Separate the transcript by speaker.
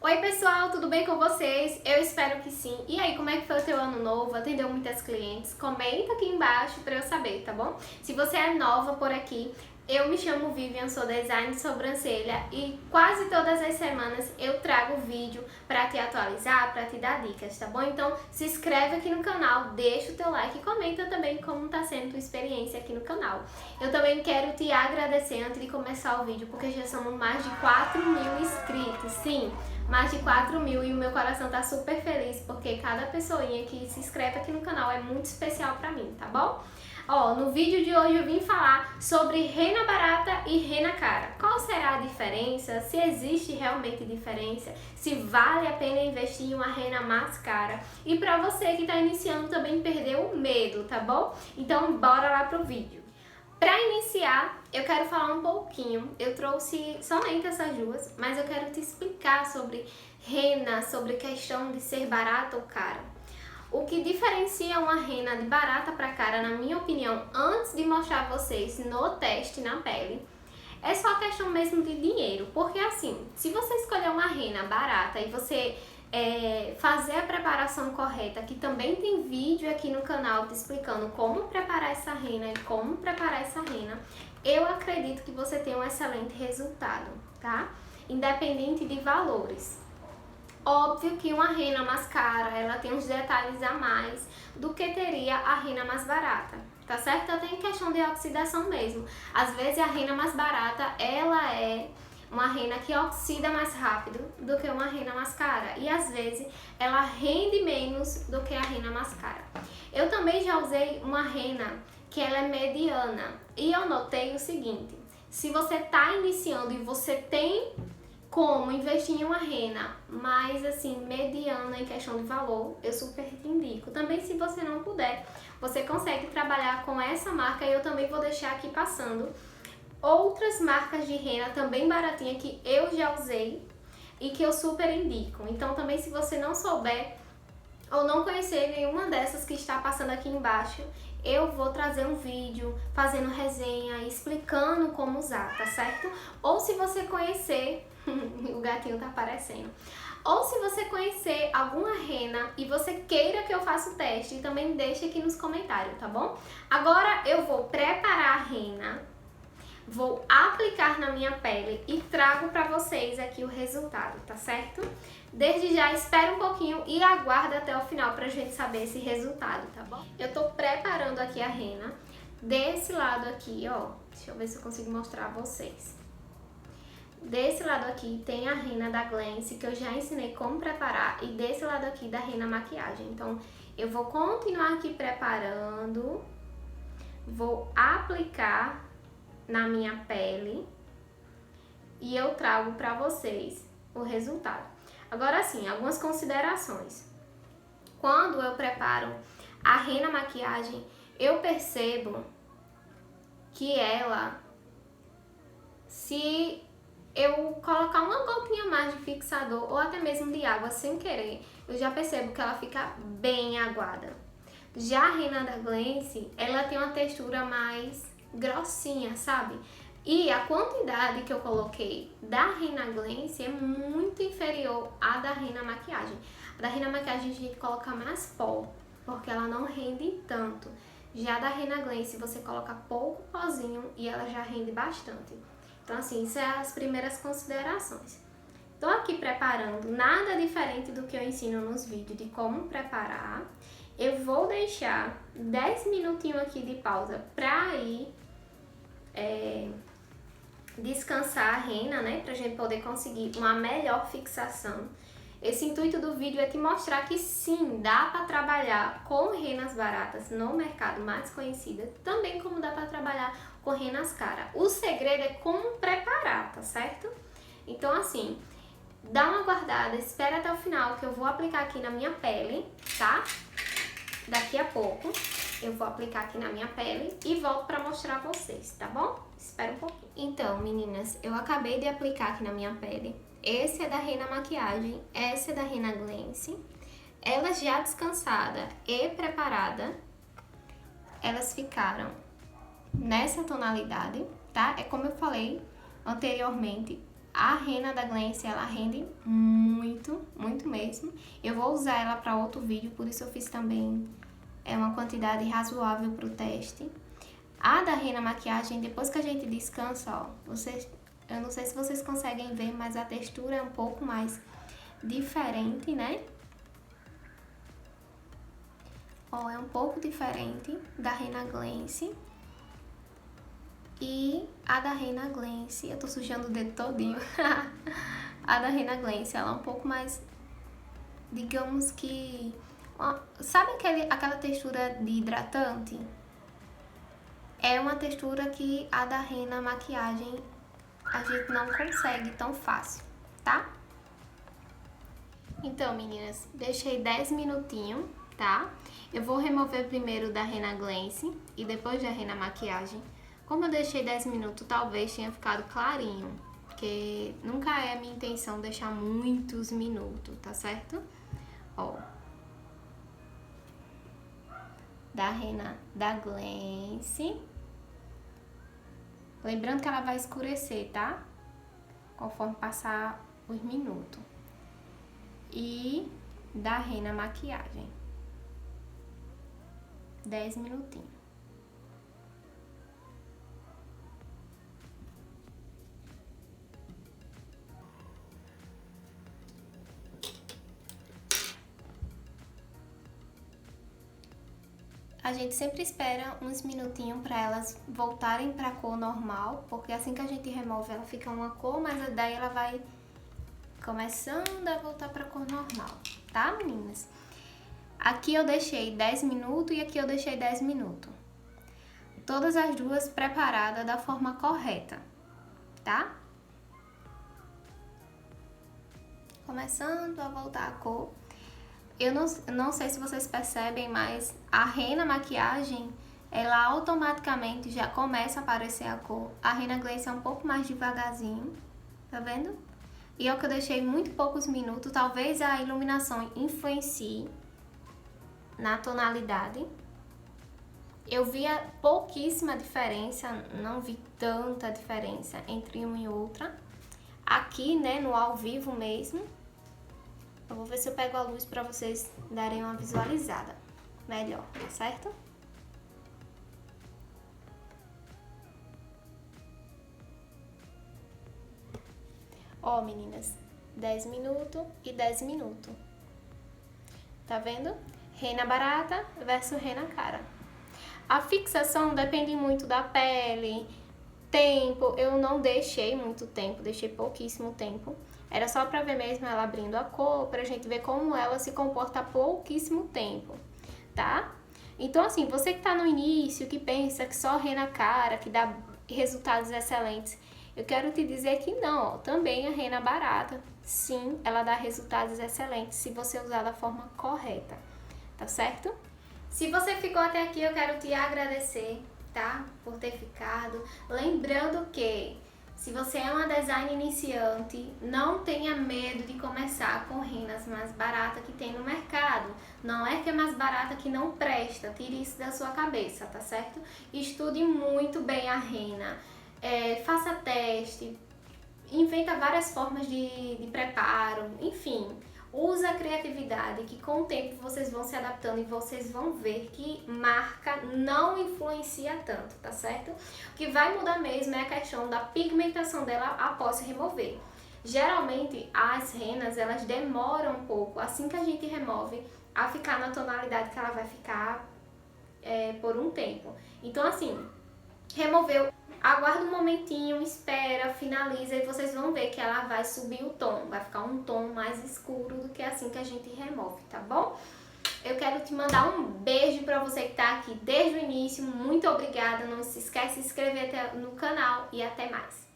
Speaker 1: Oi pessoal, tudo bem com vocês? Eu espero que sim. E aí, como é que foi o teu ano novo? Atendeu muitas clientes? Comenta aqui embaixo pra eu saber, tá bom? Se você é nova por aqui, eu me chamo Vivian, sou design de sobrancelha e quase todas as semanas eu trago vídeo pra te atualizar, pra te dar dicas, tá bom? Então se inscreve aqui no canal, deixa o teu like e comenta também como tá sendo tua experiência aqui no canal. Eu também quero te agradecer antes de começar o vídeo, porque já somos mais de 4.000 inscritos, sim! Mais de 4.000 e o meu coração tá super feliz porque cada pessoinha que se inscreve aqui no canal é muito especial pra mim, tá bom? Ó, no vídeo de hoje eu vim falar sobre rena barata e rena cara. Qual será a diferença? Se existe realmente diferença? Se vale a pena investir em uma rena mais cara? E pra você que tá iniciando também perder o medo, tá bom? Então bora lá pro vídeo. Para iniciar, eu quero falar um pouquinho, eu trouxe somente essas duas, mas eu quero te explicar sobre rena, sobre questão de ser barata ou cara. O que diferencia uma rena de barata para cara, na minha opinião, antes de mostrar a vocês no teste na pele, é só questão mesmo de dinheiro, porque assim, se você escolher uma rena barata e você fazer a preparação correta, que também tem vídeo aqui no canal te explicando como preparar essa rena e como preparar essa rena, eu acredito que você tem um excelente resultado, tá? Independente de valores. Óbvio que uma rena mais cara, ela tem uns detalhes a mais do que teria a rena mais barata, tá certo? Até em questão de oxidação mesmo. Às vezes a rena mais barata, ela é uma rena que oxida mais rápido do que uma rena mais cara. E às vezes ela rende menos do que a rena mais cara. Eu também já usei uma rena que ela é mediana. E eu notei o seguinte, se você tá iniciando e você tem como investir em uma rena mais assim mediana em questão de valor, eu super te indico. Também se você não puder, você consegue trabalhar com essa marca e eu também vou deixar aqui passando outras marcas de rena também baratinha que eu já usei e que eu super indico. Então também se você não souber ou não conhecer nenhuma dessas que está passando aqui embaixo, eu vou trazer um vídeo fazendo resenha, explicando como usar, tá certo? Ou se você conhecer, o gatinho tá aparecendo. Ou se você conhecer alguma rena e você queira que eu faça o teste, também deixa aqui nos comentários, tá bom? Agora eu vou preparar a rena, vou aplicar na minha pele e trago pra vocês aqui o resultado, tá certo? Desde já, espera um pouquinho e aguarda até o final pra gente saber esse resultado, tá bom? Eu tô preparando aqui a rena. Desse lado aqui, ó, deixa eu ver se eu consigo mostrar a vocês. Desse lado aqui tem a rena da Glance, que eu já ensinei como preparar, e desse lado aqui da rena maquiagem. Então, eu vou continuar aqui preparando, vou aplicar na minha pele e eu trago pra vocês o resultado. Agora sim, algumas considerações. Quando eu preparo a rena maquiagem, eu percebo que ela, se eu colocar uma gotinha mais de fixador ou até mesmo de água sem querer, eu já percebo que ela fica bem aguada. Já a rena da Glance, ela tem uma textura mais grossinha, sabe? E a quantidade que eu coloquei da rena Glance é muito inferior à da rena maquiagem. A da rena maquiagem a gente coloca mais pó, porque ela não rende tanto. Já da rena Glance você coloca pouco pozinho e ela já rende bastante. Então assim, isso é as primeiras considerações. Tô aqui preparando, nada diferente do que eu ensino nos vídeos de como preparar. Eu vou deixar 10 minutinhos aqui de pausa pra ir descansar a rena, né? Pra gente poder conseguir uma melhor fixação. Esse intuito do vídeo é te mostrar que sim, dá pra trabalhar com renas baratas no mercado mais conhecidas, também como dá pra trabalhar com renas caras. O segredo é como preparar, tá certo? Então assim, dá uma guardada, espera até o final que eu vou aplicar aqui na minha pele, tá? Daqui a pouco eu vou aplicar aqui na minha pele e volto pra mostrar a vocês, tá bom? Espera um pouquinho. Então, meninas, eu acabei de aplicar aqui na minha pele. Esse é da rena maquiagem, essa é da rena Glance. Elas já descansadas e preparadas, elas ficaram nessa tonalidade, tá? É como eu falei anteriormente, a rena da Glance, ela rende muito mesmo. Eu vou usar ela para outro vídeo, por isso eu fiz também uma quantidade razoável para o teste. A da Rena Maquiagem, depois que a gente descansa, ó, eu não sei se vocês conseguem ver, mas a textura é um pouco mais diferente, né? Ó, é um pouco diferente da Rena Glance. E a da Rena Glance, eu tô sujando o dedo todinho. A da Rena Glance, ela é um pouco mais, digamos que... Ó, sabe aquela textura de hidratante? É uma textura que a da Rena Maquiagem a gente não consegue tão fácil, tá? Então, meninas, deixei 10 minutinhos, tá? Eu vou remover primeiro da Rena Glance e depois da Rena Maquiagem. Como eu deixei 10 minutos, talvez tenha ficado clarinho, porque nunca é a minha intenção deixar muitos minutos, tá certo? Ó. Da Rena da Glance. Lembrando que ela vai escurecer, tá? Conforme passar os minutos. E da Rena Maquiagem. 10 minutinhos. A gente sempre espera uns minutinhos para elas voltarem para a cor normal, porque assim que a gente remove ela fica uma cor, mas daí ela vai começando a voltar para a cor normal, tá, meninas? Aqui eu deixei 10 minutos e aqui eu deixei 10 minutos. Todas as duas preparadas da forma correta, tá? Começando a voltar a cor. Eu não sei se vocês percebem, mas a Rena Maquiagem, ela automaticamente já começa a aparecer a cor. A Rena Glance é um pouco mais devagarzinho, tá vendo? E é o que eu deixei muito poucos minutos, talvez a iluminação influencie na tonalidade. Eu via pouquíssima diferença, não vi tanta diferença entre uma e outra. Aqui, né, no ao vivo mesmo, eu vou ver se eu pego a luz pra vocês darem uma visualizada melhor, tá certo? Ó, meninas, 10 minutos e 10 minutos. Tá vendo? Rena barata versus rena cara. A fixação depende muito da pele, tempo. Eu não deixei muito tempo, deixei pouquíssimo tempo. Era só pra ver mesmo ela abrindo a cor, pra gente ver como ela se comporta há pouquíssimo tempo, tá? Então, assim, você que tá no início, que pensa que só rena cara, que dá resultados excelentes, eu quero te dizer que não, ó, também a rena barata, sim, ela dá resultados excelentes se você usar da forma correta, tá certo? Se você ficou até aqui, eu quero te agradecer, tá? Por ter ficado. Lembrando que se você é uma designer iniciante, não tenha medo de começar com renas mais baratas que tem no mercado. Não é que é mais barata que não presta, tire isso da sua cabeça, tá certo? Estude muito bem a rena, faça teste, inventa várias formas de preparo, enfim. Usa a criatividade, que com o tempo vocês vão se adaptando e vocês vão ver que marca não influencia tanto, tá certo? O que vai mudar mesmo é a questão da pigmentação dela após remover. Geralmente as renas, elas demoram um pouco, assim que a gente remove, a ficar na tonalidade que ela vai ficar por um tempo. Então assim, removeu, aguarda um momentinho, espera, finaliza e vocês vão ver que ela vai subir o tom, vai ficar um tom mais escuro do que assim que a gente remove, tá bom? Eu quero te mandar um beijo pra você que tá aqui desde o início, muito obrigada, não se esquece de se inscrever no canal e até mais!